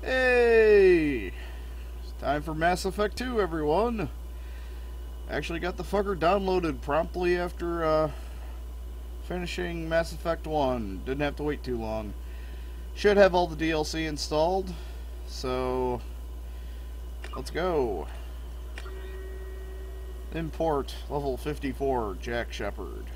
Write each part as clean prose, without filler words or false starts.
Hey! It's time for Mass Effect 2, everyone! Actually got the fucker downloaded promptly after finishing Mass Effect 1. Didn't have to wait too long. Should have all the DLC installed, so let's go. Import level 54, Jack Shepard.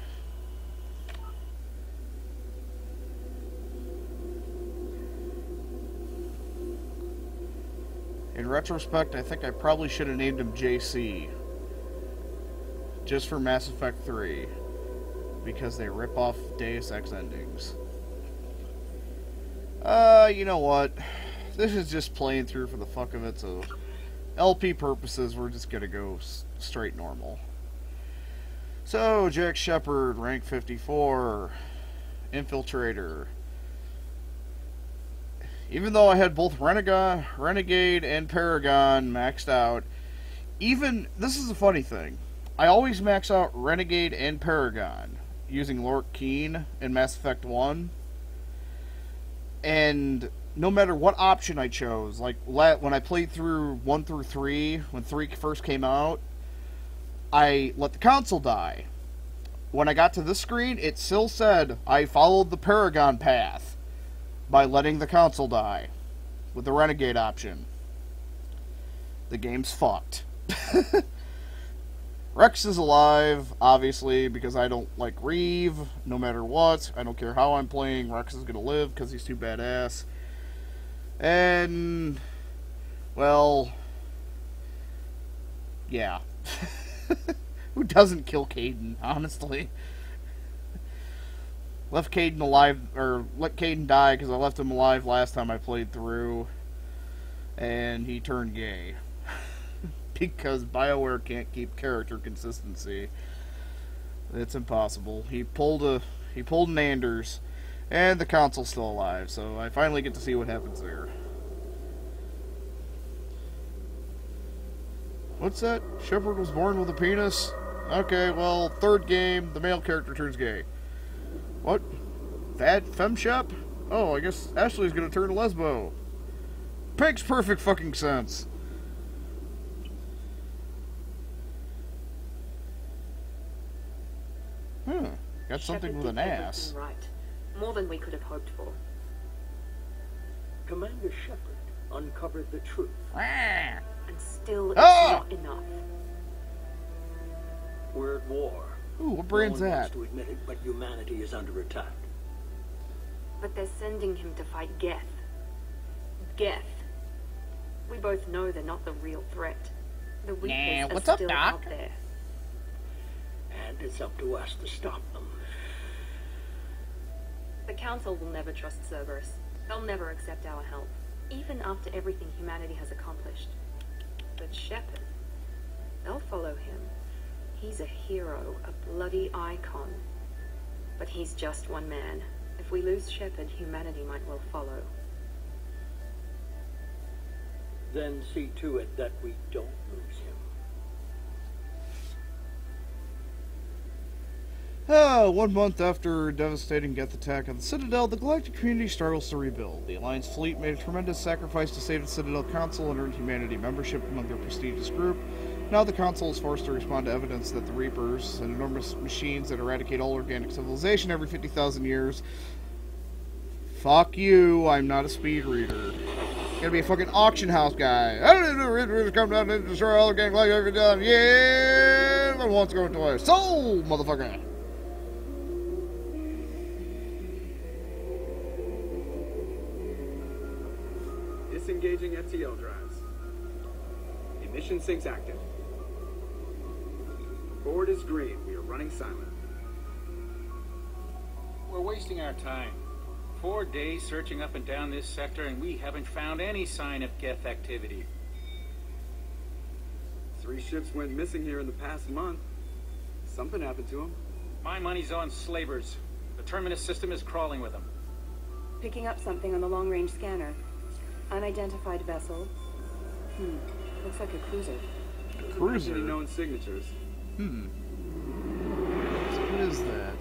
In retrospect, I think I probably should have named him JC. Just for Mass Effect 3. Because they rip off Deus Ex endings. You know what? This is just playing through for the fuck of it, so LP purposes, we're just gonna go straight normal. So, Jack Shepard, rank 54. Infiltrator. Even though I had both Renegade and Paragon maxed out, this is a funny thing, I always max out Renegade and Paragon using Lork Keen in Mass Effect 1, and no matter what option I chose, like when I played through 1 through 3, when 3 first came out, I let the console die. When I got to this screen, it still said I followed the Paragon path by letting the console die with the Renegade option. The game's fucked. Rex is alive, obviously, because I don't like Reeve, no matter what. I don't care how I'm playing, Rex is gonna live because he's too badass. And, well, yeah. Who doesn't kill Kaidan, honestly? Left Kaidan alive, or let Kaidan die because I left him alive last time I played through, and he turned gay. Because BioWare can't keep character consistency. It's impossible. He pulled an Anders, and the console's still alive, so I finally get to see what happens there. What's that? Shepard was born with a penis? Okay, well, third game, the male character turns gay. What? That FemShep? Oh, I guess Ashley's gonna turn a lesbo. Makes perfect fucking sense. Got something with an ass. Right. More than we could have hoped for. Commander Shepard uncovered the truth. And still, it's not enough. We're at war. Ooh, what brand's no one that? wants to admit it, but humanity is under attack. But they're sending him to fight Geth. Geth. We both know they're not the real threat. The Reapers what's are up, still Doc? out there. And it's up to us to stop them. The Council will never trust Cerberus. They'll never accept our help, even after everything humanity has accomplished. But Shepard, they'll follow him. He's a hero, a bloody icon. But he's just one man. If we lose Shepard, humanity might well follow. Then see to it that we don't lose him. 1 month after a devastating Geth attack on the Citadel, the Galactic community struggles to rebuild. The Alliance fleet made a tremendous sacrifice to save the Citadel Council and earn humanity membership among their prestigious group. Now the Council is forced to respond to evidence that the Reapers, and enormous machines that eradicate all organic civilization every 50,000 years. Fuck you, I'm not a speed reader. Gonna be a fucking auction house guy. I don't know, Reapers come down and destroy all organic life every time. Yeah, but once going twice. Sold, motherfucker. Disengaging FTL drives. Emission sinks active. Board is green. We are running silent. We're wasting our time. 4 days searching up and down this sector, and we haven't found any sign of Geth activity. 3 ships went missing here in the past month. Something happened to them. My money's on slavers. The Terminus system is crawling with them. Picking up something on the long-range scanner. Unidentified vessel. Looks like a cruiser. Cruiser? Any known signatures. So what is that?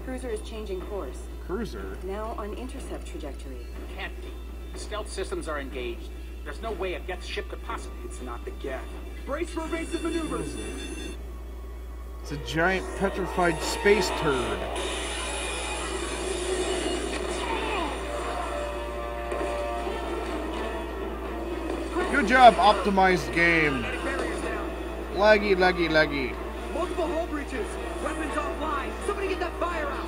Cruiser is changing course. Cruiser? Now on intercept trajectory. Can't be. Stealth systems are engaged. There's no way a Geth ship could possibly... It's not the Geth. Brace for evasive maneuvers! It's a giant petrified space turd. Good job, optimized game. Laggy, laggy, laggy. Multiple hull breaches! Weapons offline! Somebody get that fire out!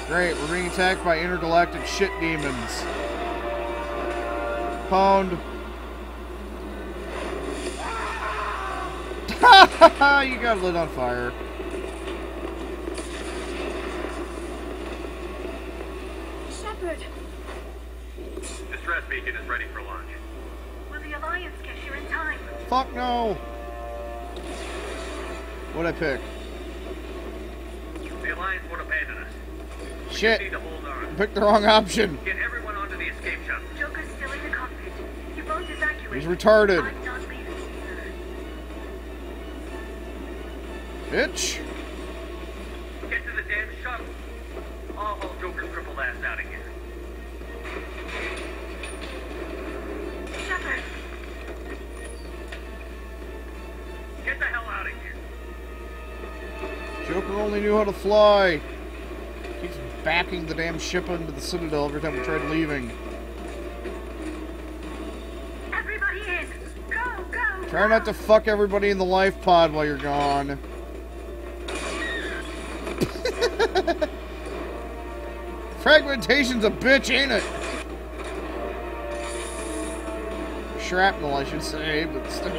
Great, we're being attacked by intergalactic shit demons. Pwned. You got lit on fire. Shepard! Distress beacon is ready for launch. Will the Alliance get here in time? Fuck no! What'd I pick? The Alliance won't abandon us. We Shit! just need to hold on. Picked the wrong option. Get everyone onto the escape shuttle. Joker's still in the cockpit. You both evacuate. He's retarded. I'm not leaving. Bitch! Get to the damn shuttle. I'll haul Joker's crippled ass out of here. Shepard! Get the hell out of here. Joker only knew how to fly. Keeps backing the damn ship into the Citadel every time we tried leaving. Everybody in! Go, go! Try not to fuck everybody in the life pod while you're gone. Fragmentation's a bitch, ain't it? Shrapnel, I should say, but still.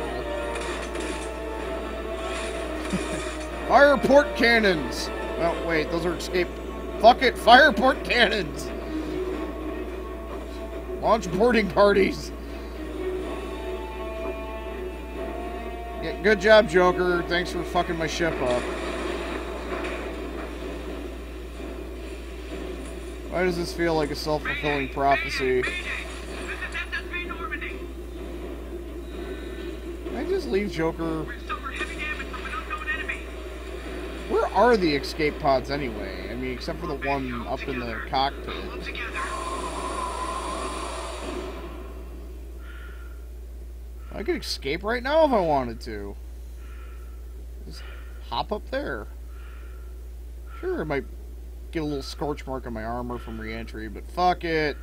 Fire port cannons! Oh, wait, those are escape. Fuck it, fire port cannons! Launch boarding parties! Yeah, good job, Joker. Thanks for fucking my ship up. Why does this feel like a self-fulfilling prophecy? This attempt has been Normandy. Can I just leave Joker? We've suffered heavy damage from an unknown enemy. Where are the escape pods anyway? I mean, except for the one up in the cockpit. Pull together. I could escape right now if I wanted to. Just hop up there. Sure, I might get a little scorch mark on my armor from re-entry, but fuck it.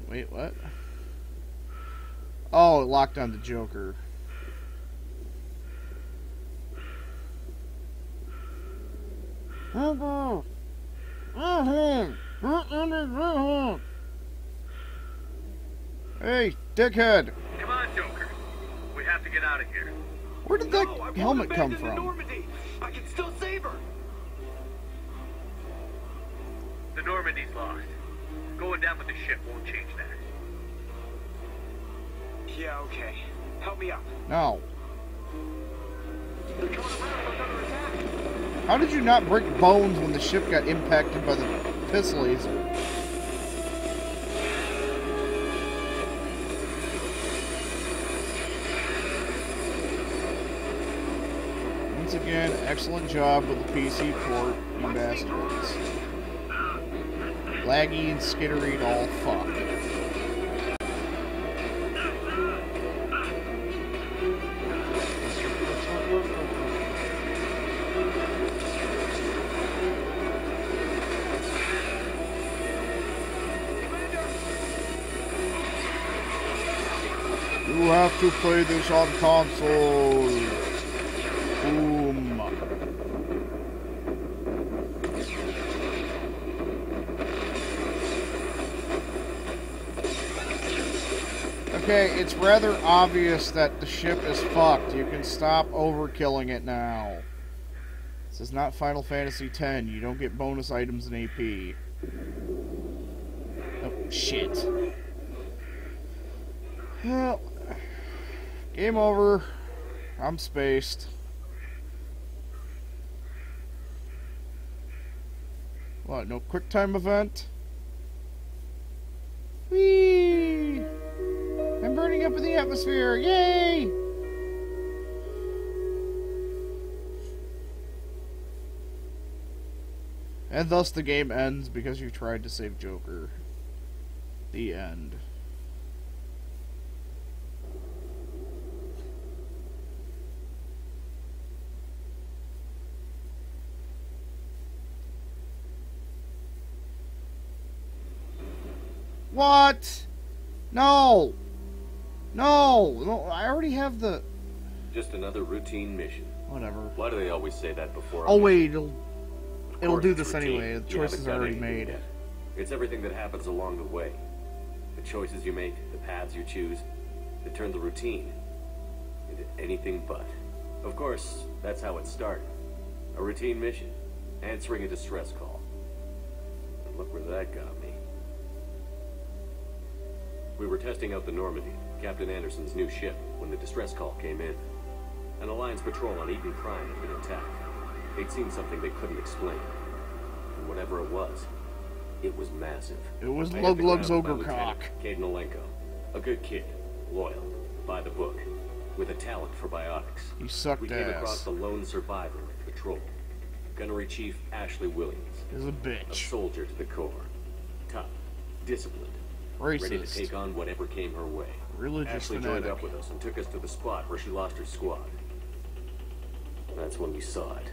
Wait, what? Oh, it locked on the Joker. Hey, dickhead! Come on, Joker. We have to get out of here. Where did that helmet come from? Normandy. I can still save her. The Normandy's lost. Going down with the ship won't change that. Yeah, okay. Help me up. No. They're coming around for another attack. How did you not break bones when the ship got impacted by the piss laser? Once again, excellent job with the PC port, you bastards. Laggy and skittery all fuck. You have to play this on console. Boom. Okay, it's rather obvious that the ship is fucked. You can stop overkilling it now. This is not Final Fantasy X. You don't get bonus items in AP. Oh, shit. Well, game over. I'm spaced. What, no quick time event? Whee! I'm burning up in the atmosphere! Yay! And thus the game ends because you tried to save Joker. The end. What? No! No! No, I already have the... Just another routine mission. Whatever. Why do they always say that before? Oh wait, it'll course do it's this routine. anyway. The You choices haven't are done already anything made. yet. It's everything that happens along the way. The choices you make, the paths you choose, that turn the routine into anything but. Of course, that's how it started. A routine mission, answering a distress call. And look where that got me. We were testing out the Normandy, Captain Anderson's new ship, when the distress call came in. An Alliance patrol on Eden Prime had been attacked. They'd seen something they couldn't explain. And whatever it was massive. It was I hit the ground with my Ogre lieutenant, Cock. Cade Nolenko. A good kid, loyal, by the book, with a talent for biotics. He sucked We came across ass. the lone survivor of the patrol, Gunnery Chief Ashley Williams. Is a A bitch. soldier to the core. Tough, disciplined, ready to Racist. take on whatever came her way. Religious Ashley joined fanatic. up with us and took us to the spot where she lost her squad. That's when we saw it.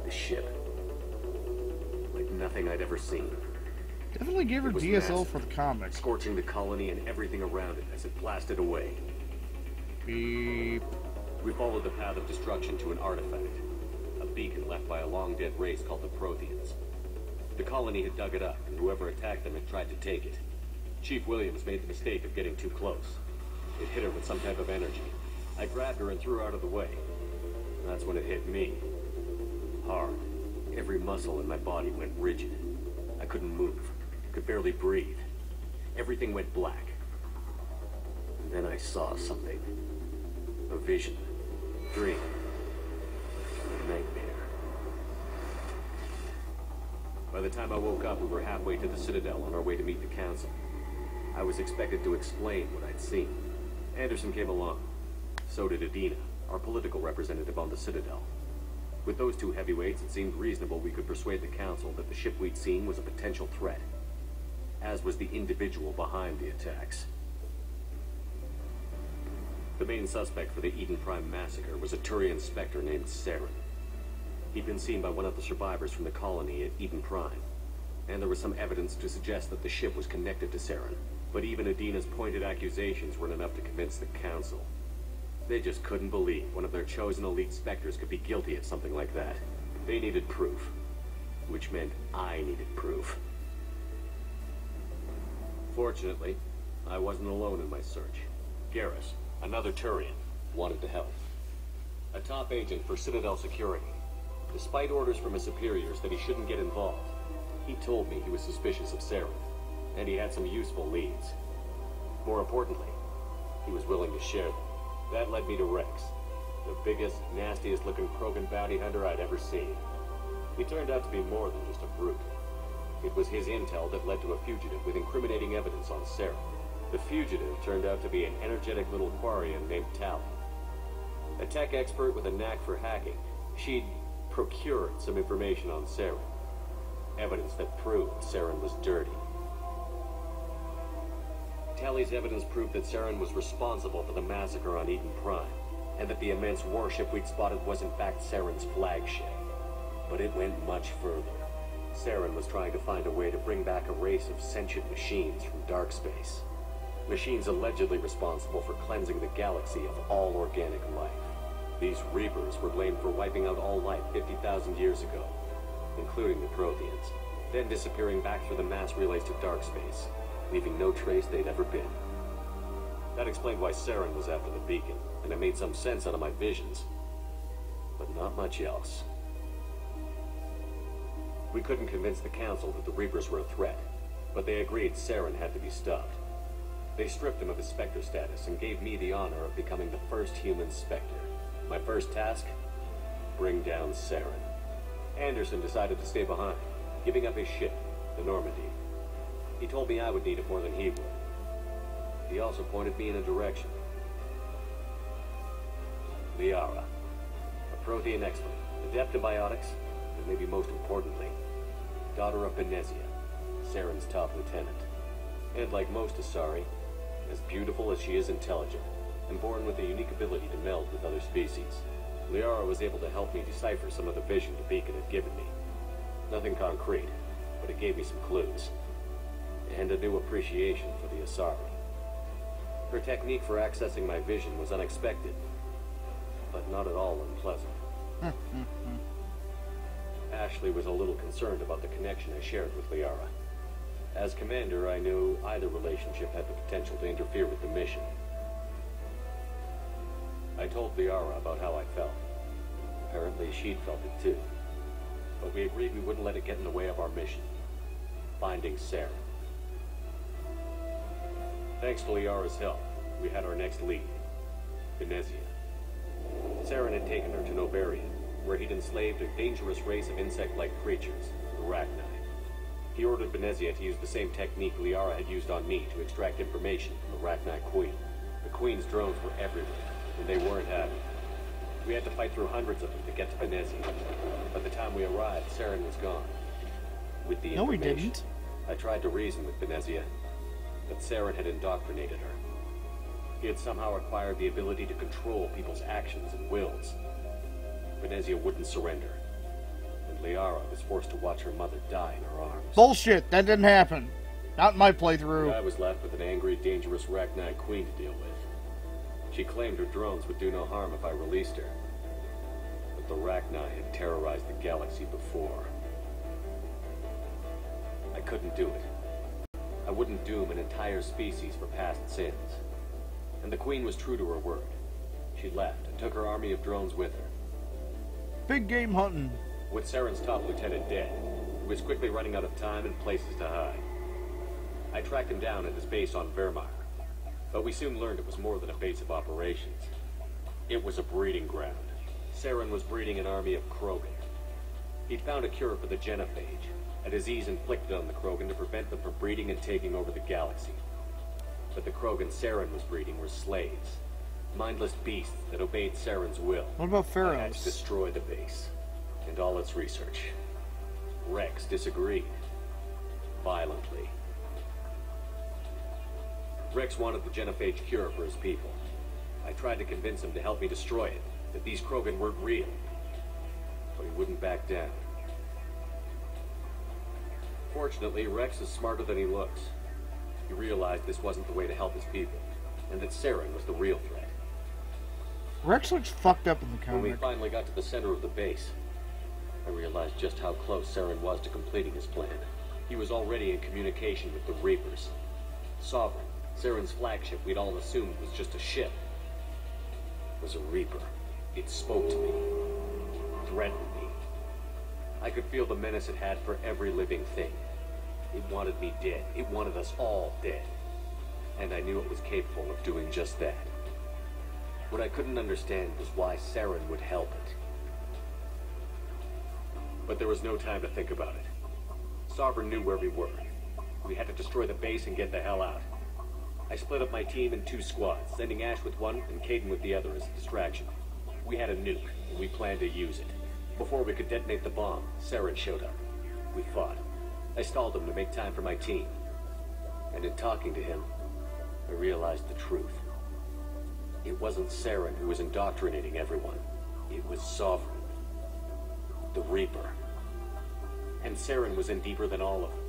The ship. Like nothing I'd ever seen. Definitely gave her It was DSL massive, for the comics. scorching the colony and everything around it as it blasted away. Beep. We followed the path of destruction to an artifact. A beacon left by a long-dead race called the Protheans. The colony had dug it up, and whoever attacked them had tried to take it. Chief Williams made the mistake of getting too close. It hit her with some type of energy. I grabbed her and threw her out of the way. That's when it hit me. Hard. Every muscle in my body went rigid. I couldn't move. Could barely breathe. Everything went black. And then I saw something. A vision. Dream. A nightmare. By the time I woke up, we were halfway to the Citadel on our way to meet the Council. I was expected to explain what I'd seen. Anderson came along. So did Adina, our political representative on the Citadel. With those two heavyweights, it seemed reasonable we could persuade the Council that the ship we'd seen was a potential threat, as was the individual behind the attacks. The main suspect for the Eden Prime massacre was a Turian Spectre named Saren. He'd been seen by one of the survivors from the colony at Eden Prime, and there was some evidence to suggest that the ship was connected to Saren. But even Adina's pointed accusations weren't enough to convince the Council. They just couldn't believe one of their chosen elite Spectres could be guilty of something like that. They needed proof, which meant I needed proof. Fortunately, I wasn't alone in my search. Garrus, another Turian, wanted to help. A top agent for Citadel Security. Despite orders from his superiors that he shouldn't get involved, he told me he was suspicious of Saren, and he had some useful leads. More importantly, he was willing to share them. That led me to Rex, the biggest, nastiest looking Krogan bounty hunter I'd ever seen. He turned out to be more than just a brute. It was his intel that led to a fugitive with incriminating evidence on Saren. The fugitive turned out to be an energetic little Quarian named Tally. A tech expert with a knack for hacking, she'd procured some information on Saren. Evidence that proved Saren was dirty. Tally's evidence proved that Saren was responsible for the massacre on Eden Prime, and that the immense warship we'd spotted was in fact Saren's flagship. But it went much further. Saren was trying to find a way to bring back a race of sentient machines from dark space. Machines allegedly responsible for cleansing the galaxy of all organic life. These Reapers were blamed for wiping out all life 50,000 years ago, including the Protheans, then disappearing back through the mass relays to dark space, leaving no trace they'd ever been. That explained why Saren was after the beacon, and it made some sense out of my visions. But not much else. We couldn't convince the Council that the Reapers were a threat, but they agreed Saren had to be stopped. They stripped him of his Spectre status and gave me the honor of becoming the first human Spectre. My first task? Bring down Saren. Anderson decided to stay behind, giving up his ship, the Normandy. He told me I would need it more than he would. He also pointed me in a direction. Liara, a Prothean expert, adept in biotics, and maybe most importantly, daughter of Benezia, Saren's top lieutenant. And like most Asari, as beautiful as she is intelligent, and born with a unique ability to meld with other species, Liara was able to help me decipher some of the vision the beacon had given me. Nothing concrete, but it gave me some clues. And a new appreciation for the Asari. Her technique for accessing my vision was unexpected, but not at all unpleasant. Ashley was a little concerned about the connection I shared with Liara. As commander, I knew either relationship had the potential to interfere with the mission. I told Liara about how I felt. Apparently she'd felt it too. But we agreed we wouldn't let it get in the way of our mission. Finding Saren. Thanks to Liara's help, we had our next lead. Benezia. Saren had taken her to Nobarian, where he'd enslaved a dangerous race of insect-like creatures, the Rachni. He ordered Benezia to use the same technique Liara had used on me to extract information from the Rachni Queen. The Queen's drones were everywhere, and they weren't happy. We had to fight through hundreds of them to get to Benezia. By the time we arrived, Saren was gone. With the information, no, we didn't. I tried to reason with Benezia, but Saren had indoctrinated her. He had somehow acquired the ability to control people's actions and wills. Benezia wouldn't surrender, and Liara was forced to watch her mother die in her arms. Bullshit! That didn't happen. Not in my playthrough. I was left with an angry, dangerous Rachni Queen to deal with. She claimed her drones would do no harm if I released her. But the Rachni had terrorized the galaxy before. I couldn't do it. I wouldn't doom an entire species for past sins. And the Queen was true to her word. She left and took her army of drones with her. Big game hunting. With Saren's top lieutenant dead, he was quickly running out of time and places to hide. I tracked him down at his base on Vermeer, but we soon learned it was more than a base of operations. It was a breeding ground. Saren was breeding an army of Krogan. He'd found a cure for the genophage, a disease inflicted on the Krogan to prevent them from breeding and taking over the galaxy. But the Krogan Saren was breeding were slaves, mindless beasts that obeyed Saren's will. What about I had to pharaohs? destroy the base and all its research. Rex disagreed. Violently. Rex wanted the genophage cure for his people. I tried to convince him to help me destroy it, that these Krogan weren't real. But he wouldn't back down. Fortunately, Rex is smarter than he looks. He realized this wasn't the way to help his people, and that Saren was the real threat. Rex looks fucked up in the When we comic. finally got to the center of the base, I realized just how close Saren was to completing his plan. He was already in communication with the Reapers. Sovereign, Saren's flagship we'd all assumed was just a ship, was a Reaper. It spoke to me, threatened me. I could feel the menace it had for every living thing. It wanted me dead. It wanted us all dead. And I knew it was capable of doing just that. What I couldn't understand was why Saren would help it. But there was no time to think about it. Sovereign knew where we were. We had to destroy the base and get the hell out. I split up my team in 2 squads, sending Ash with one and Caden with the other as a distraction. We had a nuke, and we planned to use it. Before we could detonate the bomb, Saren showed up. We fought. I stalled him to make time for my team. And in talking to him, I realized the truth. It wasn't Saren who was indoctrinating everyone. It was Sovereign. The Reaper. And Saren was in deeper than all of them.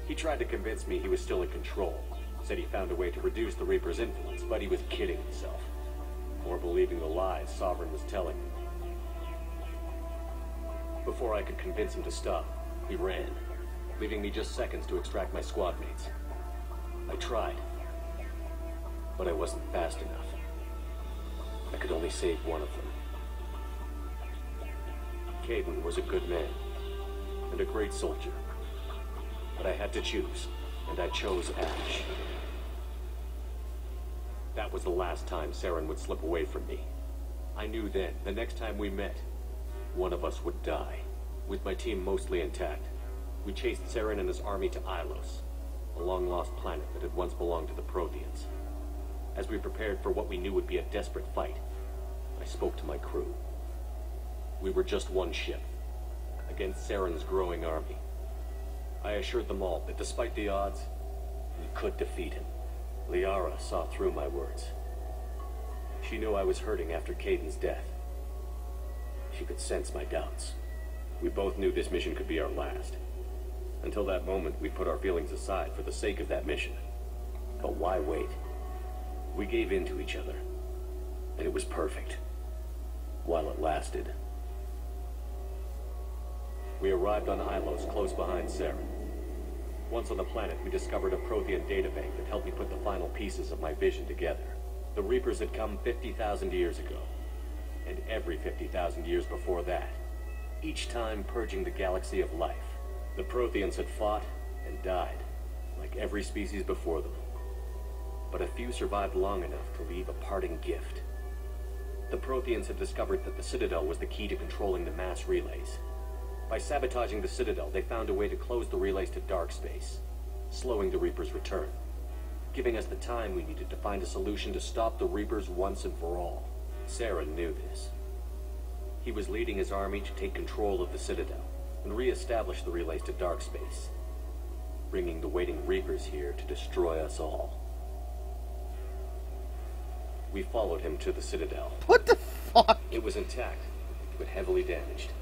He tried to convince me he was still in control. Said he found a way to reduce the Reaper's influence, but he was kidding himself. Or believing the lies Sovereign was telling him. Before I could convince him to stop, he ran, leaving me just seconds to extract my squad mates. I tried, but I wasn't fast enough. I could only save one of them. Caden was a good man, and a great soldier. But I had to choose, and I chose Ash. That was the last time Saren would slip away from me. I knew then, the next time we met, one of us would die. With my team mostly intact, we chased Saren and his army to Ilos, a long-lost planet that had once belonged to the Protheans. As we prepared for what we knew would be a desperate fight, I spoke to my crew. We were just one ship, against Saren's growing army. I assured them all that despite the odds, we could defeat him. Liara saw through my words. She knew I was hurting after Caden's death. She could sense my doubts. We both knew this mission could be our last. Until that moment, we put our feelings aside for the sake of that mission. But why wait? We gave in to each other. And it was perfect. While it lasted. We arrived on Ilos, close behind Saren. Once on the planet, we discovered a Prothean databank that helped me put the final pieces of my vision together. The Reapers had come 50,000 years ago. And every 50,000 years before that. Each time purging the galaxy of life. The Protheans had fought and died, like every species before them. But a few survived long enough to leave a parting gift. The Protheans had discovered that the Citadel was the key to controlling the mass relays. By sabotaging the Citadel, they found a way to close the relays to dark space, slowing the Reapers' return, giving us the time we needed to find a solution to stop the Reapers once and for all. Saren knew this. He was leading his army to take control of the Citadel and re-establish the relays to dark space, bringing the waiting Reapers here to destroy us all. We followed him to the Citadel. What the fuck? It was intact, but heavily damaged.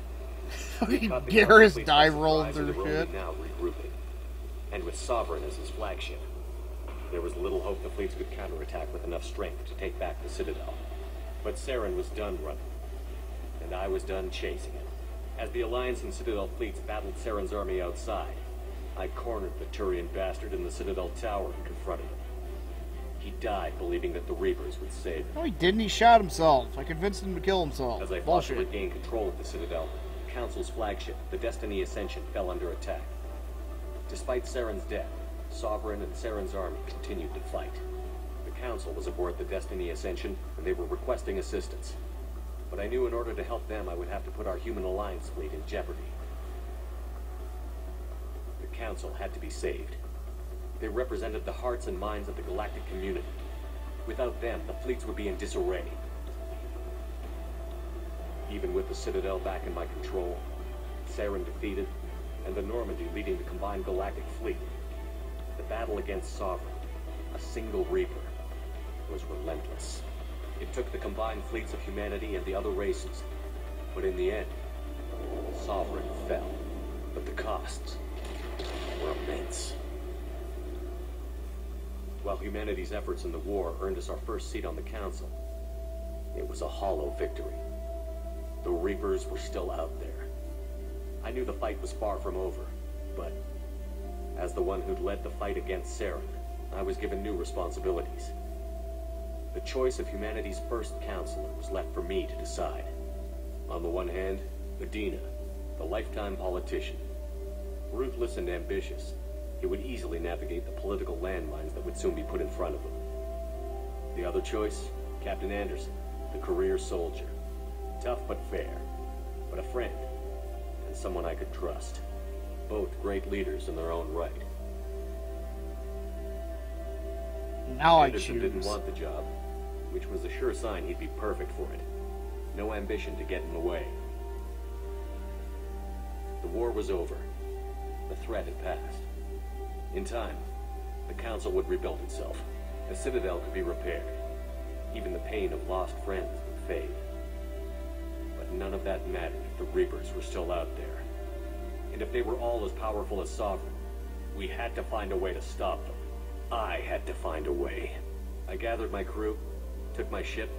Fucking Garrus die rolled through shit. Now regrouping, and with Sovereign as his flagship, there was little hope the fleets could counterattack with enough strength to take back the Citadel. But Saren was done running, and I was done chasing him. As the Alliance and Citadel fleets battled Saren's army outside, I cornered the Turian bastard in the Citadel tower and confronted him. He died believing that the Reapers would save him. No, he didn't. He shot himself. I convinced him to kill himself. As I fought Bullshit. to regain control of the Citadel, the Council's flagship, the Destiny Ascension, fell under attack. Despite Saren's death, Sovereign and Saren's army continued to fight. The Council was aboard the Destiny Ascension, and they were requesting assistance. But I knew in order to help them, I would have to put our human alliance fleet in jeopardy. The Council had to be saved. They represented the hearts and minds of the galactic community. Without them, the fleets would be in disarray. Even with the Citadel back in my control, Saren defeated, and the Normandy leading the combined galactic fleet, the battle against Sovereign, a single Reaper, was relentless. It took the combined fleets of humanity and the other races, but in the end, Sovereign fell. But the costs were immense. While humanity's efforts in the war earned us our first seat on the Council, it was a hollow victory. The Reapers were still out there. I knew the fight was far from over, but as the one who'd led the fight against Saren, I was given new responsibilities. The choice of humanity's first counselor was left for me to decide. On the one hand, Medina, the lifetime politician. Ruthless and ambitious, he would easily navigate the political landmines that would soon be put in front of him. The other choice, Captain Anderson, the career soldier. Tough but fair, but a friend, and someone I could trust. Both great leaders in their own right. Now Anderson I choose. didn't want the job, which was a sure sign he'd be perfect for it. No ambition to get in the way. The war was over. The threat had passed. In time, the Council would rebuild itself. The Citadel could be repaired. Even the pain of lost friends would fade. But none of that mattered if the Reapers were still out there. And if they were all as powerful as Sovereign, we had to find a way to stop them. I had to find a way. I gathered my crew, took my ship,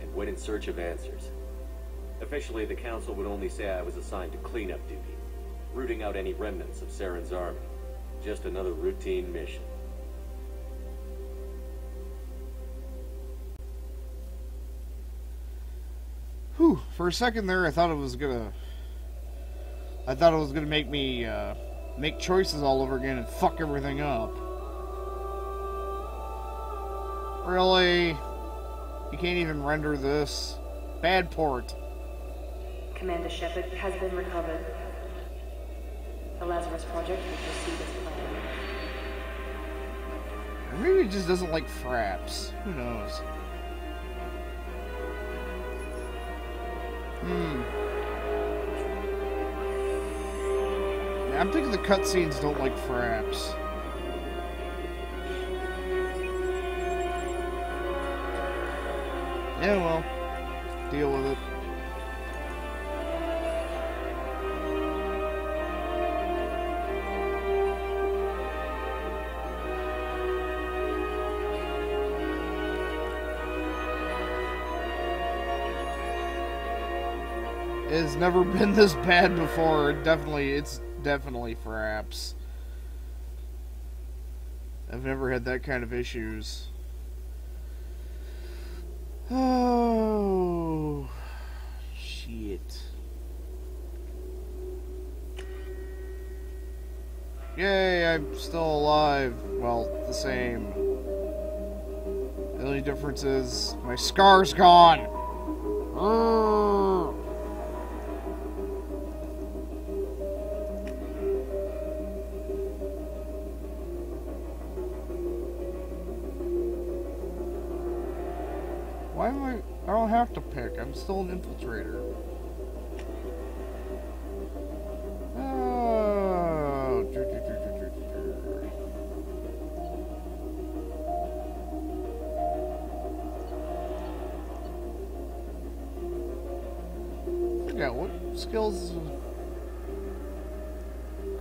and went in search of answers. Officially, the Council would only say I was assigned to cleanup duty, rooting out any remnants of Saren's army. Just another routine mission. Whew, for a second there, I thought it was gonna make me make choices all over again and fuck everything up. Really? You can't even render this? Bad port. Commander Shepard has been recovered. The Lazarus Project will proceed as planned. Or maybe it just doesn't like fraps. Who knows? I'm thinking the cutscenes don't like fraps. Yeah, well, deal with it. It's never been this bad before. It's definitely fraps. I've never had that kind of issues. Oh, shit. Yay, I'm still alive. Well, the same. The only difference is my scar's gone. Urgh. Why am I don't have to pick. I'm still an infiltrator. Oh. Forget what skills.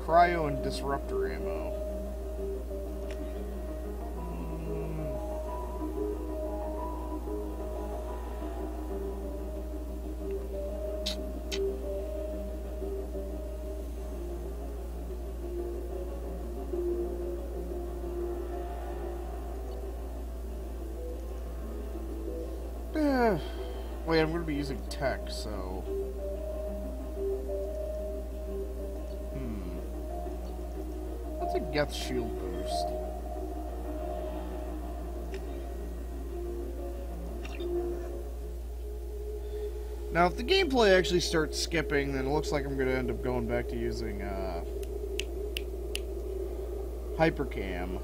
Cryo and disruptor ammo. Wait, I'm going to be using tech, so... What's a Geth shield boost? Now, if the gameplay actually starts skipping, then it looks like I'm going to end up going back to using, Hypercam.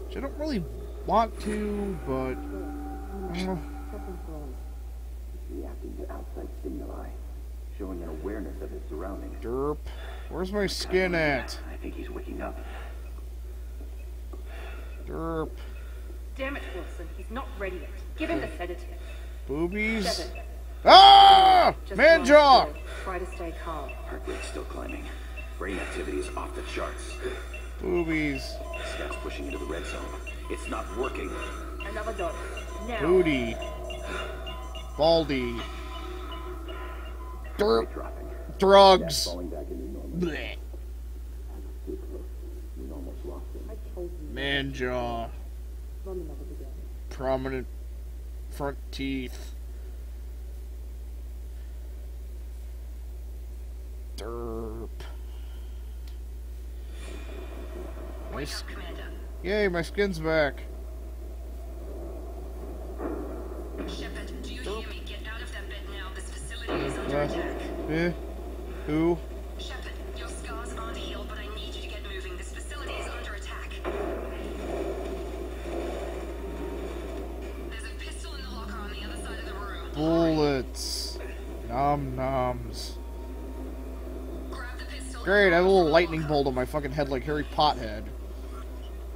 Which I don't really want to, but... Reacting to outside stimuli, showing an awareness of his surroundings. Derp. Where's my skin at? I think he's waking up. Derp. Damn it, Wilson. He's not ready yet. Give him the sedative. Boobies. 7. Ah! Just Manjaw! one. Try to stay calm. Heart rate's still climbing. Brain activity is off the charts. Boobies. Scouts pushing into the red zone. It's not working. Another dot. Now. Booty. Baldy. Derp. Dropping. Drugs. Falling back into normal. Blech. Too close. We almost lost him. Manjaw. Prominent front teeth. Derp. Yay, my skin's back. Shepard, do you hear me? Get out of that bed now. This facility is under attack. Who? Shepard, your scars aren't healed, but I need you to get moving. This facility is under attack. There's a pistol in the locker on the other side of the room. Bullets. Nom noms. Grab the pistol. Great, I have a little lightning bolt on my fucking head like Harry Pothead.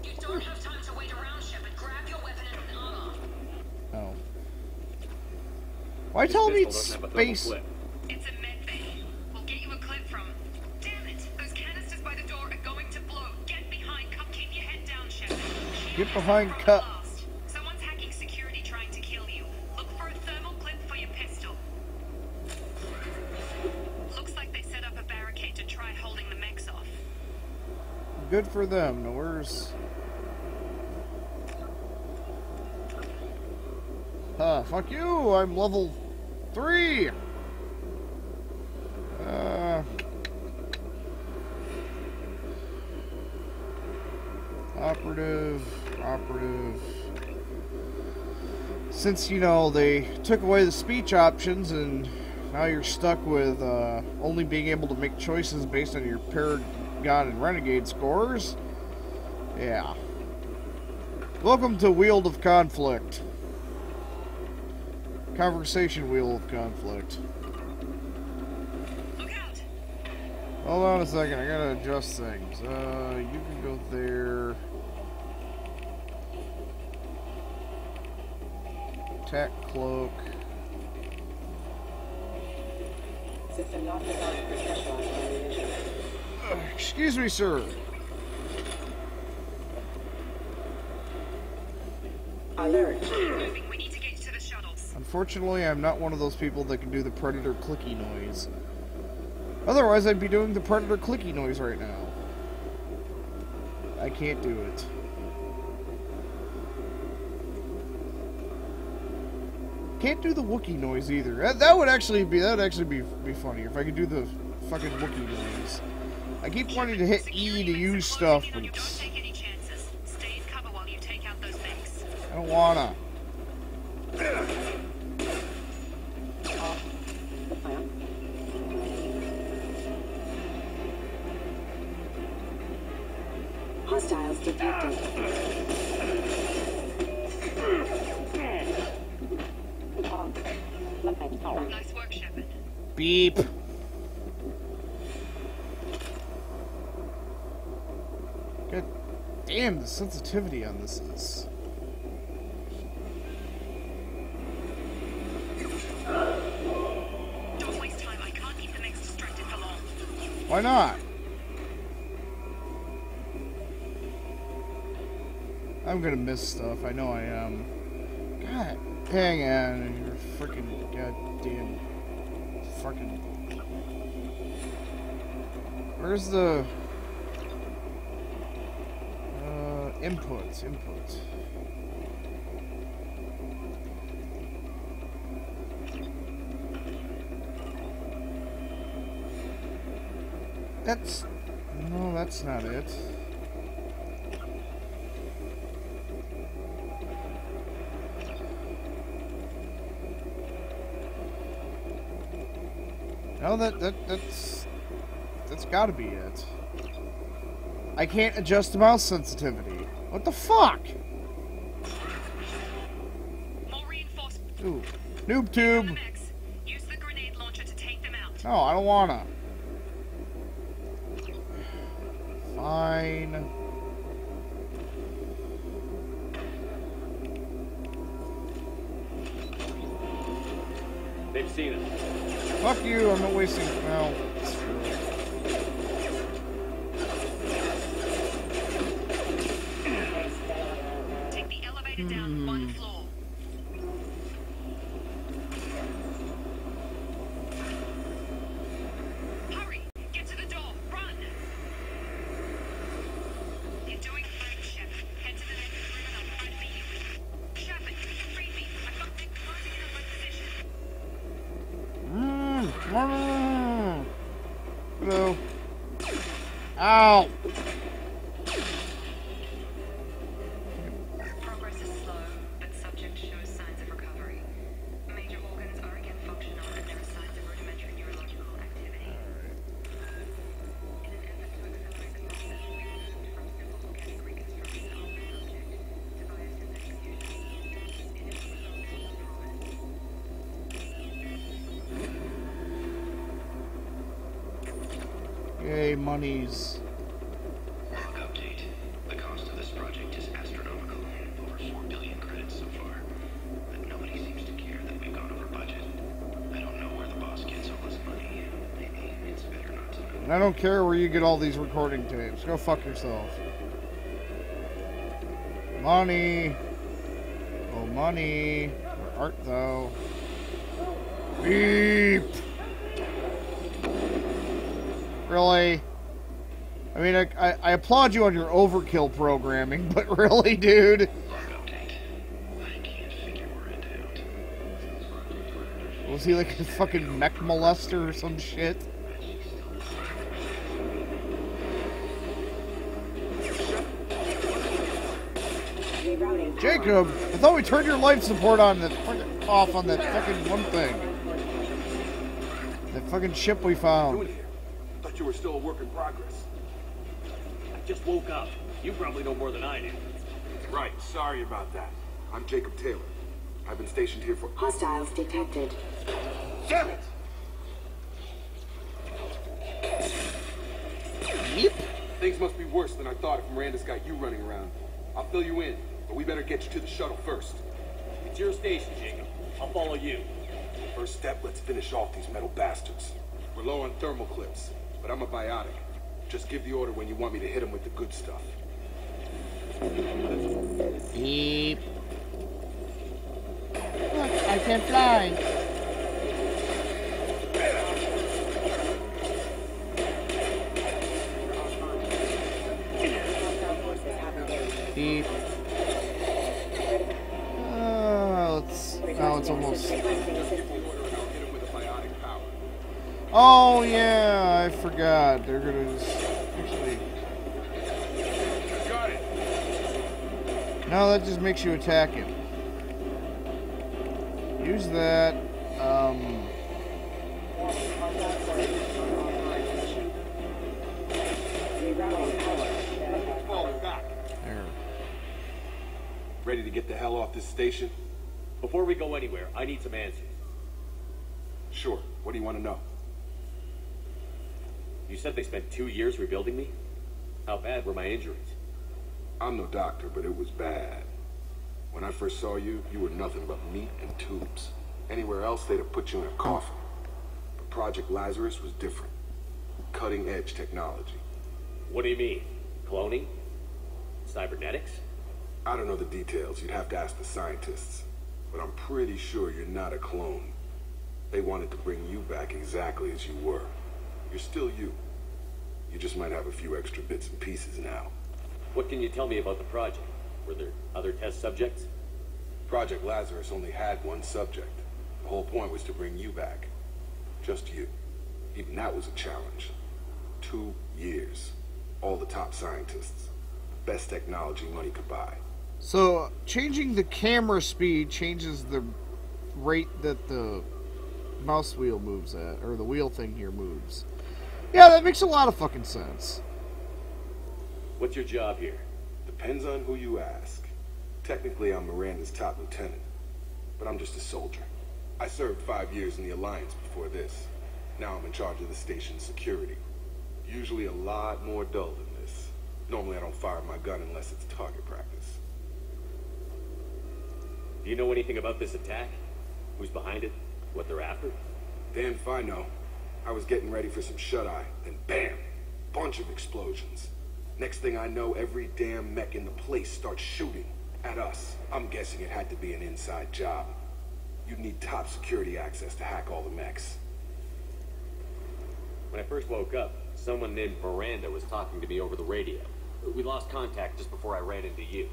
You don't have time to wait around, Shepard. Grab your weapon and armor. Oh. Why tell me it's space? It's a med bay. We'll get you a clip from... Damn it! Those canisters by the door are going to blow. Get behind. Come keep your head down, Shepard. Get behind Cup. Someone's hacking security trying to kill you. Look for a thermal clip for your pistol. Looks like they set up a barricade to try holding the mechs off. Good for them. Now where's... Fuck you! I'm level 3! Operative. Since, you know, they took away the speech options and now you're stuck with only being able to make choices based on your Paragon and Renegade scores. Yeah. Welcome to Wheel of Conflict. Conversation Wheel of Conflict. Look out! Hold on a second, I gotta adjust things. You can go there. Attack cloak. System not designed for specialized ammunition. Excuse me, sir. Alert. Moving, we need to get to the shuttles. Unfortunately, I'm not one of those people that can do the predator clicky noise. Otherwise, I'd be doing the predator clicky noise right now. I can't do it. Can't do the Wookiee noise either. That would actually be funny if I could do the fucking Wookiee noise. I keep wanting to hit E to use stuff, but Don't take any chances. Stay in cover while you take out those things. I don't wanna. The plan. Hostiles detected. Nice work, Shepard. Beep. God damn, the sensitivity on this is. Don't waste time. I can't keep the next distracted for long. Why not? I'm gonna miss stuff. I know I am. God, hang on. You're freaking goddamn. Fucking. Where's the. Inputs. That's. No, that's not it. No, that's gotta be it. I can't adjust the mouse sensitivity. What the fuck? More reinforcements. Ooh. Noob tube. Use the grenade launcher to take them out. No, I don't wanna. Fine. They've seen it. Fuck you, I'm not wasting. No. Take the elevator down one floor. Hurry! Get to the door! Run! You're doing fine, Shepard. Head to the next room and I'll try to beat you. Shepard, free me. I've got things closing in on my position. Hello. Ow. Progress is slow, but subject shows signs of recovery. Major organs are again functional and there are signs of rudimentary neurological activity. In an effort to accelerate the process, we moved from simple organic reconstruction of the subject to biosynthetic fusion. Initial results look promising. Yay, monies. Log update. The cost of this project is astronomical. Over 4 billion credits so far. But nobody seems to care that we've gone over budget. I don't know where the boss gets all this money. Maybe it's better not to know. And I don't care where you get all these recording tapes. Go fuck yourself. Money. Oh, money. Where art thou? Beep. Really? I mean, I applaud you on your overkill programming, but really, dude? Log update. I can't figure where it out. Was he like a fucking mech molester or some shit? Jacob, I thought we turned your life support on off on that fucking one thing. That fucking ship we found. Thought you were still a work in progress. I just woke up. You probably know more than I do. Right, sorry about that. I'm Jacob Taylor. I've been stationed here for... Hostiles detected. Damn it! Things must be worse than I thought if Miranda's got you running around. I'll fill you in, but we better get you to the shuttle first. It's your station, Jacob. I'll follow you. First step, let's finish off these metal bastards. We're low on thermal clips, but I'm a biotic. Just give the order when you want me to hit them with the good stuff. Beep. Look, I can fly. Beep. Now it's almost. Oh yeah, I forgot. They're gonna just actually. Got it. No, that just makes you attack him. Use that. There. Ready to get the hell off this station? Before we go anywhere, I need some answers. Sure. What do you want to know? You said they spent 2 years rebuilding me? How bad were my injuries? I'm no doctor, but it was bad. When I first saw you, you were nothing but meat and tubes. Anywhere else, they'd have put you in a coffin. But Project Lazarus was different. Cutting-edge technology. What do you mean? Cloning? Cybernetics? I don't know the details. You'd have to ask the scientists. But I'm pretty sure you're not a clone. They wanted to bring you back exactly as you were. You're still you. You just might have a few extra bits and pieces now. What can you tell me about the project? Were there other test subjects? Project Lazarus only had one subject. The whole point was to bring you back. Just you. Even that was a challenge. 2 years. All the top scientists. Best technology money could buy. So, changing the camera speed changes the rate that the mouse wheel moves at, or the wheel thing here moves. Yeah, that makes a lot of fucking sense. What's your job here? Depends on who you ask. Technically, I'm Miranda's top lieutenant, but I'm just a soldier. I served 5 years in the Alliance before this. Now I'm in charge of the station's security. Usually a lot more dull than this. Normally I don't fire my gun unless it's target practice. Do you know anything about this attack? Who's behind it? What they're after? Damn if I know. I was getting ready for some shut-eye, then bam! Bunch of explosions. Next thing I know, every damn mech in the place starts shooting at us. I'm guessing it had to be an inside job. You'd need top security access to hack all the mechs. When I first woke up, someone named Miranda was talking to me over the radio. We lost contact just before I ran into you.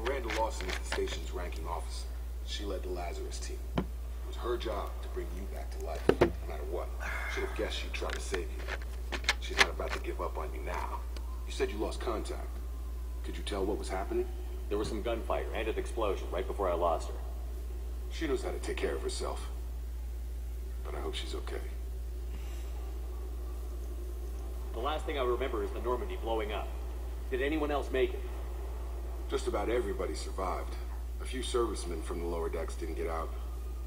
Miranda Lawson is the station's ranking officer. She led the Lazarus team. It was her job to bring you back to life, no matter what. Should have guessed she'd try to save you. She's not about to give up on you now. You said you lost contact. Could you tell what was happening? There was some gunfire and an explosion right before I lost her. She knows how to take care of herself. But I hope she's okay. The last thing I remember is the Normandy blowing up. Did anyone else make it? Just about everybody survived. A few servicemen from the lower decks didn't get out.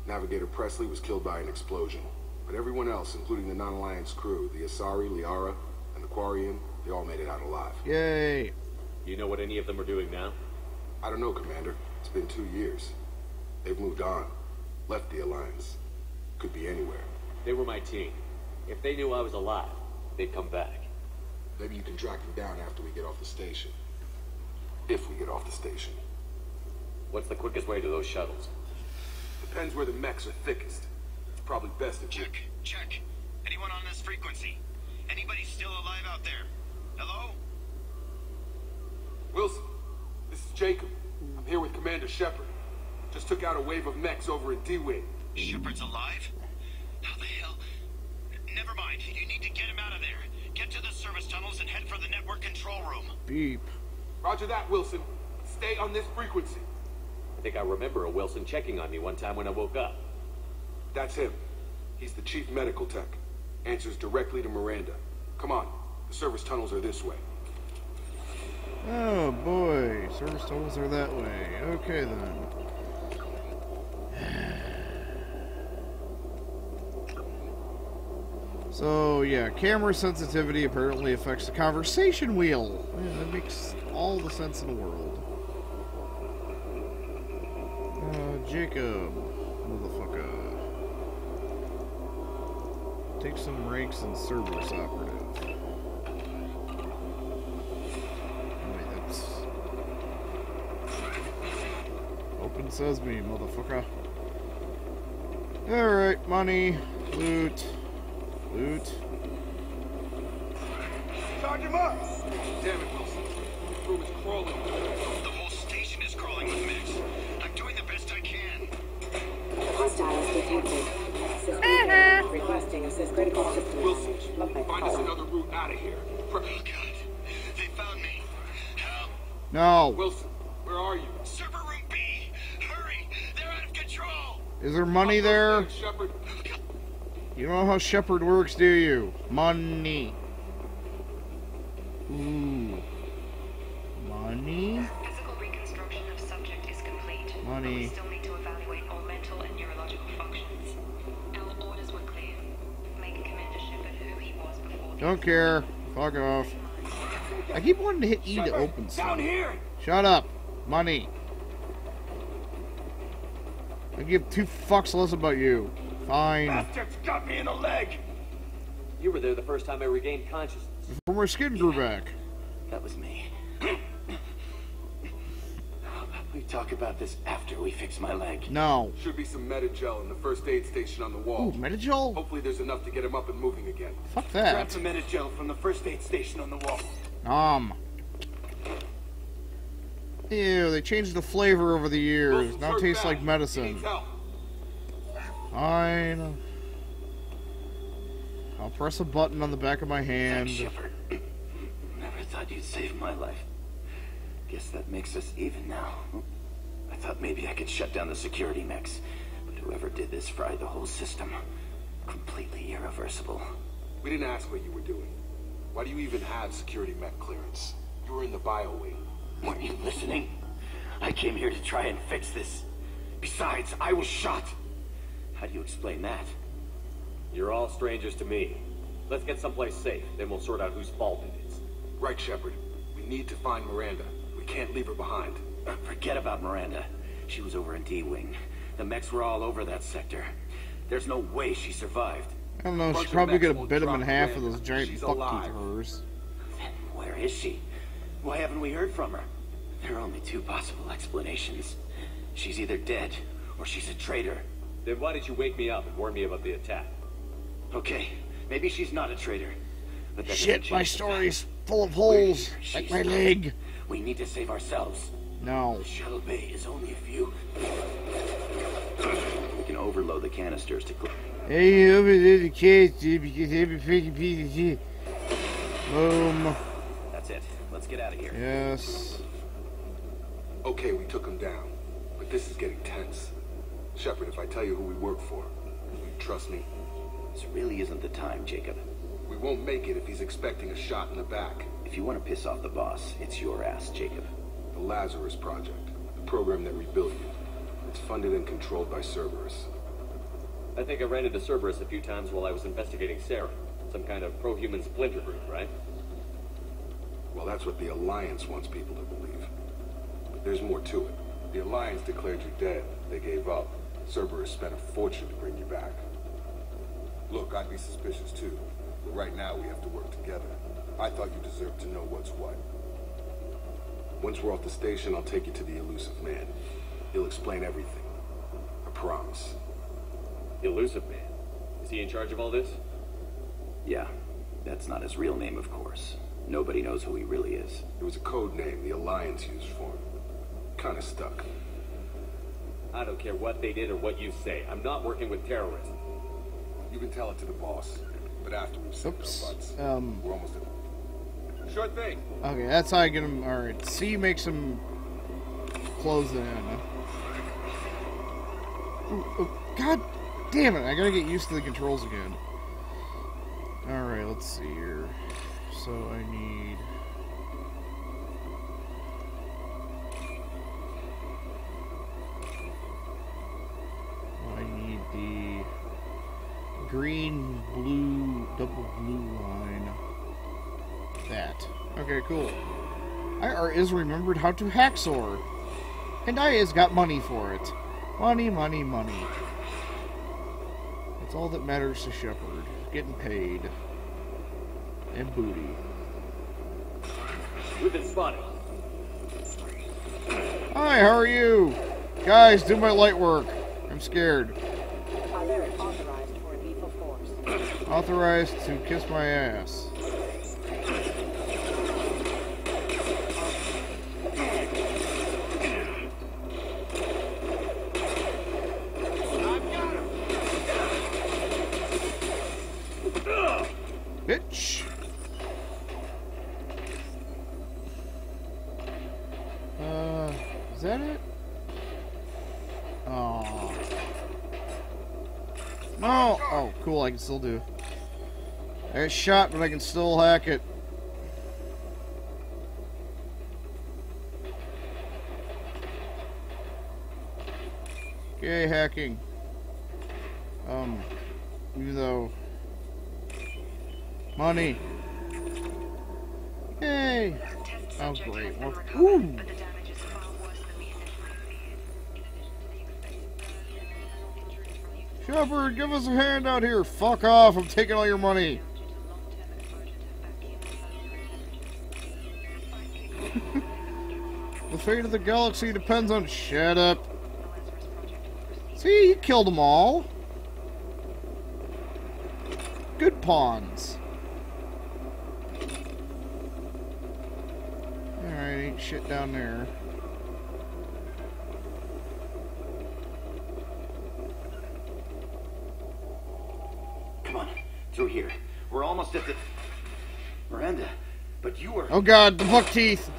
Navigator Presley was killed by an explosion. But everyone else, including the non-Alliance crew, the Asari, Liara, and the Quarian, they all made it out alive. Yay! Do you know what any of them are doing now? I don't know, Commander. It's been 2 years. They've moved on. Left the Alliance. Could be anywhere. They were my team. If they knew I was alive, they'd come back. Maybe you can track them down after we get off the station. If we get off the station. What's the quickest way to those shuttles? Depends where the mechs are thickest. It's probably best if Check. Anyone on this frequency? Anybody still alive out there? Hello? Wilson, this is Jacob. I'm here with Commander Shepard. Just took out a wave of mechs over at D-Wing. Shepard's alive? How the hell? Never mind. You need to get him out of there. Get to the service tunnels and head for the network control room. Beep. Roger that, Wilson. Stay on this frequency. I think I remember a Wilson checking on me one time when I woke up. That's him. He's the chief medical tech. Answers directly to Miranda. Come on. The service tunnels are this way. Oh boy, service tunnels are that way. Okay then. So, yeah, camera sensitivity apparently affects the conversation wheel. Yeah, that makes all the sense in the world. Jacob, motherfucker. Take some ranks in Cerberus operative. Wait, that's... Open sesame, motherfucker. Alright, money, loot. Loot. Charge him up! Damn it, Wilson. The crew is crawling. The whole station is crawling with mix. I'm doing the best I can. Hostiles detected. System requesting assist critical systems. Wilson, Locate find us power. another route out of here. Oh, God. They found me. Help. No. Wilson, where are you? Server room B. Hurry. They're out of control. Is there money there? Shepard. You don't know how Shepard works, do you? Money. Ooh. Money? Physical reconstruction of subject is complete. Money. But we still need to evaluate all mental and neurological functions. Our orders were clear. Make Commander Shepard who he was before the Don't care. Fuck off. I keep wanting to hit E to open stuff. Down here! Shut up. Money. I give two fucks less about you. Fine. Bastards got me in the leg! You were there the first time I regained consciousness. Before my skin grew back. That was me. We talk about this after we fix my leg. No. Should be some Metagel in the first aid station on the wall. Ooh, Metagel? Hopefully there's enough to get him up and moving again. Fuck Grab that. some Metagel from the first aid station on the wall. Ew, they changed the flavor over the years. Wilson's Now it hurt tastes bad. like He medicine. needs help. Fine. I'll press a button on the back of my hand. Thanks, Shepard. Never thought you'd save my life. Guess that makes us even now. I thought maybe I could shut down the security mechs, but whoever did this fried the whole system. Completely irreversible. We didn't ask what you were doing. Why do you even have security mech clearance? You were in the bio wing. Weren't you listening? I came here to try and fix this. Besides, I was shot. How do you explain that? You're all strangers to me. Let's get someplace safe, then we'll sort out whose fault it is. Right, Shepard. We need to find Miranda. We can't leave her behind. Forget about Miranda. She was over in D-Wing. The mechs were all over that sector. There's no way she survived. I don't know, Bunch she of probably mechs could have won't bit him in drop half with Miranda. those giant She's buck teeth alive. of hers. Then where is she? Why haven't we heard from her? There are only two possible explanations. She's either dead, or she's a traitor. Then why did you wake me up and warn me about the attack? Okay, maybe she's not a traitor. But that doesn't Shit, my change the story's fact. full of holes. She's Like my not. leg. We need to save ourselves. No. The shuttle bay is only a few. We can overload the canisters to clear. Hey, over there, the case, because every freaking piece of shit. Boom. That's it. Let's get out of here. Yes. Okay, we took him down. But this is getting tense. Shepard, if I tell you who we work for, will you trust me? This really isn't the time, Jacob. We won't make it if he's expecting a shot in the back. If you want to piss off the boss, it's your ass, Jacob. The Lazarus Project, the program that rebuilt you. It's funded and controlled by Cerberus. I think I ran into Cerberus a few times while I was investigating Sarah. Some kind of pro-human splinter group, right? Well, that's what the Alliance wants people to believe. But there's more to it. The Alliance declared you dead. They gave up. Cerberus spent a fortune to bring you back. Look, I'd be suspicious too. But right now we have to work together. I thought you deserved to know what's what. Once we're off the station, I'll take you to the elusive man. He'll explain everything. I promise. Elusive Man. Is he in charge of all this? Yeah, that's not his real name, of course. Nobody knows who he really is. It was a code name the Alliance used for him. Kinda stuck. I don't care what they did or what you say. I'm not working with terrorists. You can tell it to the boss. But after we've saved our butts, we're almost at... Sure thing. Okay, that's how I get him. Alright, C makes him close in. Ooh, God damn it, I gotta get used to the controls again. Alright, let's see here. So I need... the green, blue double blue line. That. Okay, cool. IR is remembered how to hacksaw. And I has got money for it. Money, money, money. That's all that matters to Shepard. Getting paid. And booty. We've been spotted. Hi, how are you? Guys, do my light work. I'm scared. Alert authorized for lethal force. Authorized to kiss my ass. Bitch. Is that it? Oh. No! Oh, cool, I can still do. I got shot, but I can still hack it. Okay, hacking. Even though... Money. Yay! Oh, great. Ooh! Shepard, give us a hand out here. Fuck off, I'm taking all your money. The fate of the galaxy depends on... Shut up. See, you killed them all. Good pawns. Alright, ain't shit down there. Come on, through here. We're almost at the... Miranda, but you were... Oh god, the buck teeth!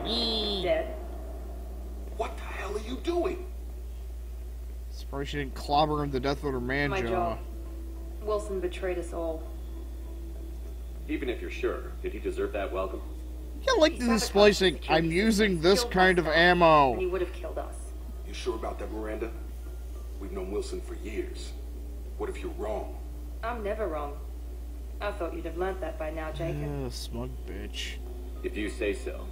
Dead. What the hell are you doing? Surprised she didn't clobber him to death with her man My jaw. job. Wilson betrayed us all. Even if you're sure, did he deserve that welcome? Yeah, like the splicing. I'm using this kind of ammo. And he would have killed us. You sure about that, Miranda? We've known Wilson for years. What if you're wrong? I'm never wrong. I thought you'd have learnt that by now, Jacob. Smug bitch. If you say so.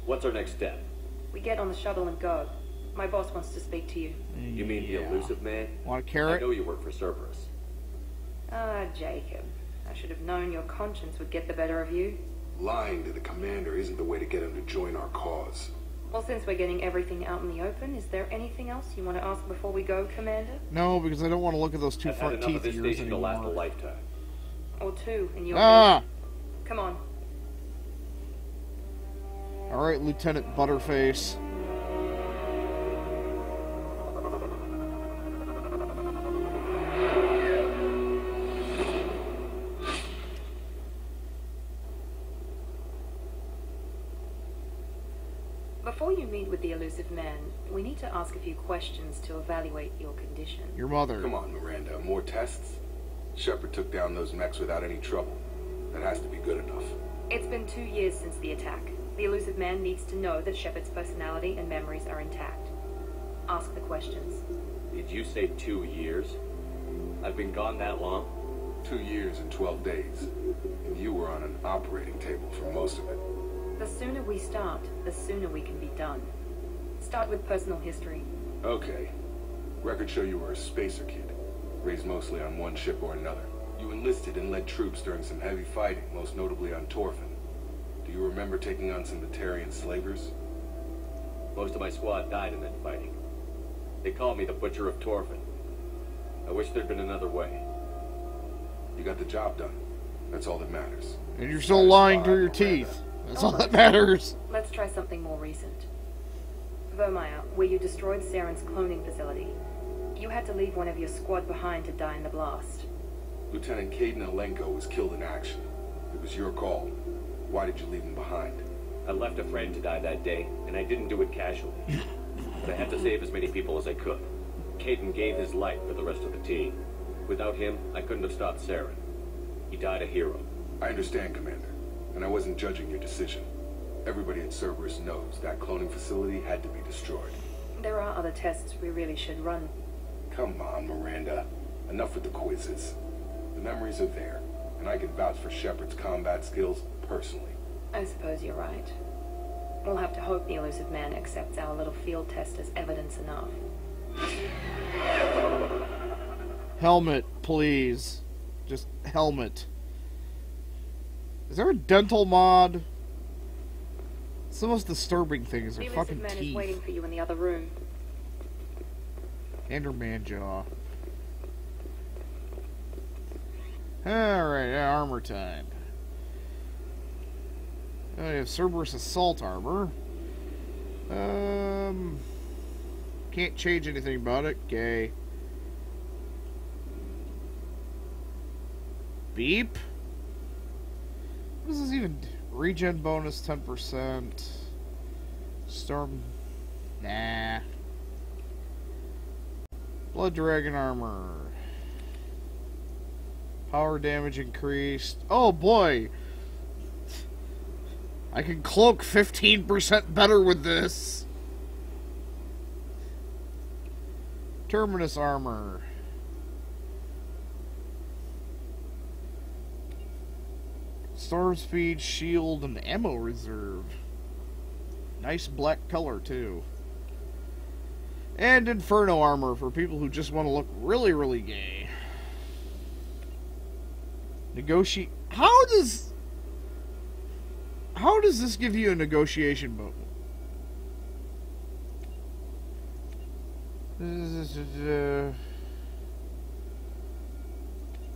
What's our next step? We get on the shuttle and go. My boss wants to speak to you. You mean the elusive man? Want a carrot? I know you work for Cerberus. Ah, Jacob. I should have known your conscience would get the better of you. Lying to the commander isn't the way to get him to join our cause. Well, since we're getting everything out in the open, is there anything else you want to ask before we go, Commander? No, because I don't want to look at those two I've had front enough teeth of this of yours station to last a anymore. lifetime. Or two in your Ah! case. Come on. Alright, Lieutenant Butterface. Before you meet with the elusive man, we need to ask a few questions to evaluate your condition. Your mother. Come on, Miranda. More tests? Shepard took down those mechs without any trouble. That has to be good enough. It's been 2 years since the attack. The elusive man needs to know that Shepard's personality and memories are intact. Ask the questions. Did you say 2 years? I've been gone that long? 2 years and 12 days. And you were on an operating table for most of it. The sooner we start, the sooner we can be done. Start with personal history. Okay. Records show you were a spacer kid. Raised mostly on one ship or another. You enlisted and led troops during some heavy fighting, most notably on Torfin. Do you remember taking on some Batarian slavers? Most of my squad died in that fighting. They called me the Butcher of Torfin. I wish there'd been another way. You got the job done. That's all that matters. And you're still lying through your teeth. That's all that matters. Let's try something more recent. Vermeer, where you destroyed Saren's cloning facility. You had to leave one of your squad behind to die in the blast. Lieutenant Caden Alenko was killed in action. It was your call. Why did you leave him behind? I left a friend to die that day, and I didn't do it casually. But I had to save as many people as I could. Caden gave his life for the rest of the team. Without him, I couldn't have stopped Saren. He died a hero. I understand, Commander. And I wasn't judging your decision. Everybody at Cerberus knows that cloning facility had to be destroyed. There are other tests we really should run. Come on, Miranda. Enough with the quizzes. The memories are there, and I can vouch for Shepard's combat skills personally. I suppose you're right. We'll have to hope the elusive man accepts our little field test as evidence enough. Helmet, please. Just helmet. Is there a dental mod? It's the most disturbing thing is their The fucking elusive man teeth. is waiting for you in the other room. And her man jaw. Alright, armor time. We have Cerberus assault armor. Can't change anything about it. Gay. Beep? What does this even do? Regen bonus 10%. Storm. Nah. Blood Dragon armor. Power damage increased. Oh boy! I can cloak 15% better with this. Terminus armor. Storm speed, shield, and ammo reserve. Nice black color too. And Inferno armor for people who just want to look really, really gay. Negotiate. How does this give you a negotiation bonus?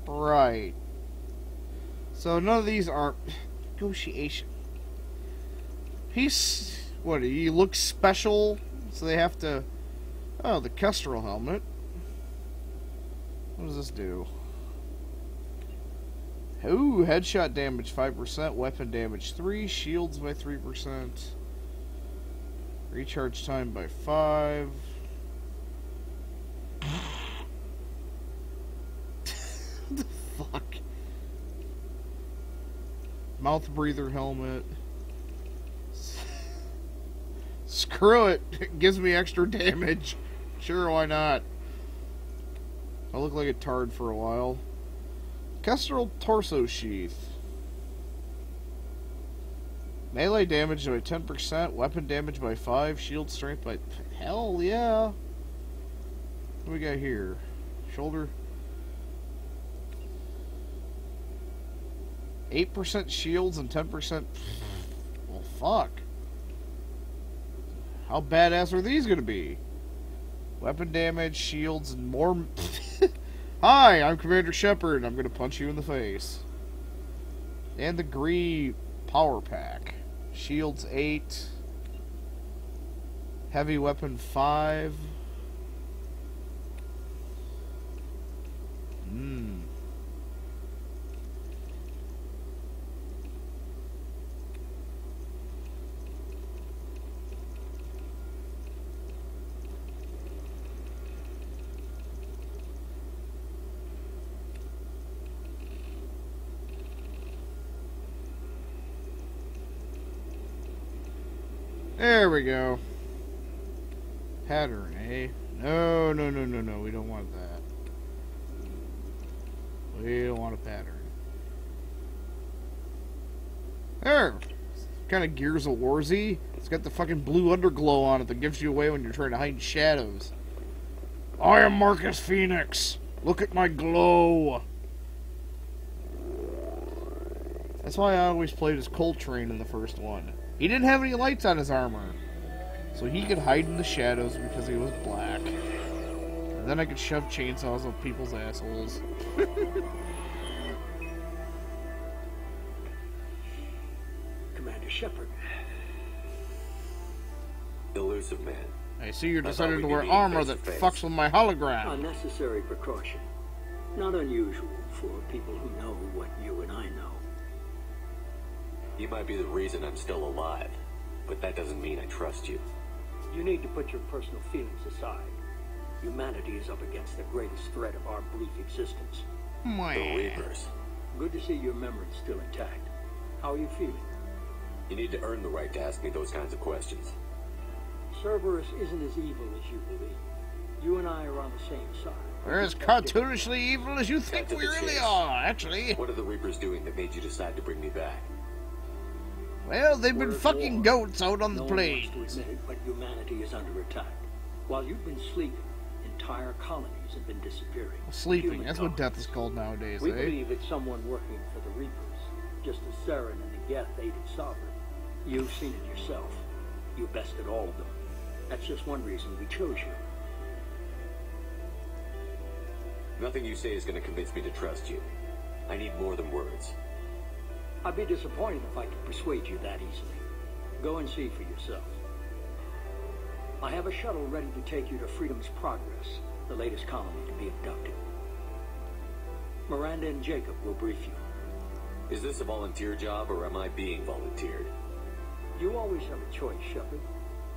Right. So none of these are negotiation. He's what? He looks special, so they have to. Oh, the Kestrel helmet. What does this do? Ooh, headshot damage 5%, weapon damage 3, shields by 3%, recharge time by 5. What the fuck? Mouth breather helmet. Screw it. It gives me extra damage. Sure, why not? I look like a tard for a while. Kestrel torso sheath. Melee damage by 10%, weapon damage by 5, shield strength by... Hell yeah! What do we got here? Shoulder. 8% shields and 10%... Well, fuck. How badass are these gonna be? Weapon damage, shields, and more... Hi, I'm Commander Shepard. I'm gonna punch you in the face. And the Gree Power Pack. Shields 8. Heavy weapon 5. There we go. Pattern, eh? No, no, no, no, no. We don't want that. We don't want a pattern. There. Kind of Gears of War-y. It's got the fucking blue underglow on it that gives you away when you're trying to hide in shadows. I am Marcus Phoenix. Look at my glow. That's why I always played as Coltrane in the first one. He didn't have any lights on his armor, so he could hide in the shadows because he was black. And then I could shove chainsaws up people's assholes. Commander Shepard. Elusive man. I see you're decided to wear armor that fucks with my hologram. A necessary precaution. Not unusual for people who know what you and I know. You might be the reason I'm still alive, but that doesn't mean I trust you. You need to put your personal feelings aside. Humanity is up against the greatest threat of our brief existence. The Reapers. Good to see your memory still intact. How are you feeling? You need to earn the right to ask me those kinds of questions. Cerberus isn't as evil as you believe. You and I are on the same side. We're as cartoonishly evil as you think we really are, actually. What are the Reapers doing that made you decide to bring me back? Well, they've been fucking goats out on the No plains. one wants to admit it, but humanity is under attack. While you've been sleeping, entire colonies have been disappearing. Sleeping, Human that's what colonies. death is called nowadays, We eh? believe it's someone working for the Reapers, just as Saren and the Geth aided Sovereign. You've seen it yourself. You bested all of them. That's just one reason we chose you. Nothing you say is going to convince me to trust you. I need more than words. I'd be disappointed if I could persuade you that easily. Go and see for yourself. I have a shuttle ready to take you to Freedom's Progress, the latest colony to be abducted. Miranda and Jacob will brief you. Is this a volunteer job, or am I being volunteered? You always have a choice, Shepard.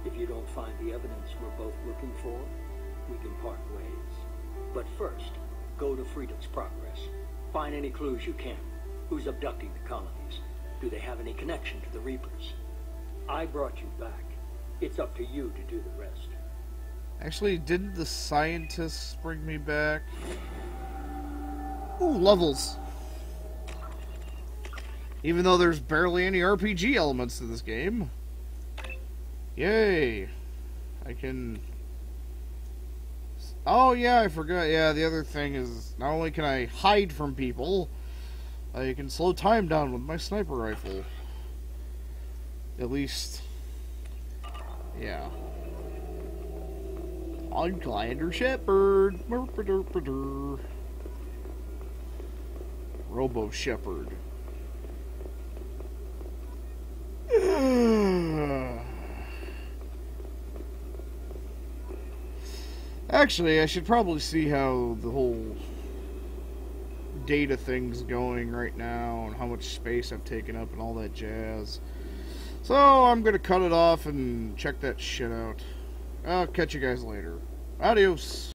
If you don't find the evidence we're both looking for, we can part ways. But first, go to Freedom's Progress. Find any clues you can. Who's abducting the colonies? Do they have any connection to the Reapers? I brought you back. It's up to you to do the rest. Actually, didn't the scientists bring me back? Ooh, levels. Even though there's barely any RPG elements to this game. Yay. I can... Oh yeah, I forgot. Yeah, the other thing is, not only can I hide from people, I can slow time down with my sniper rifle. At least... yeah. On Robo-Shepard. Robo-Shepard. Actually, I should probably see how the whole data thing's going right now and how much space I've taken up and all that jazz. So I'm gonna cut it off and check that shit out. I'll catch you guys later. Adios.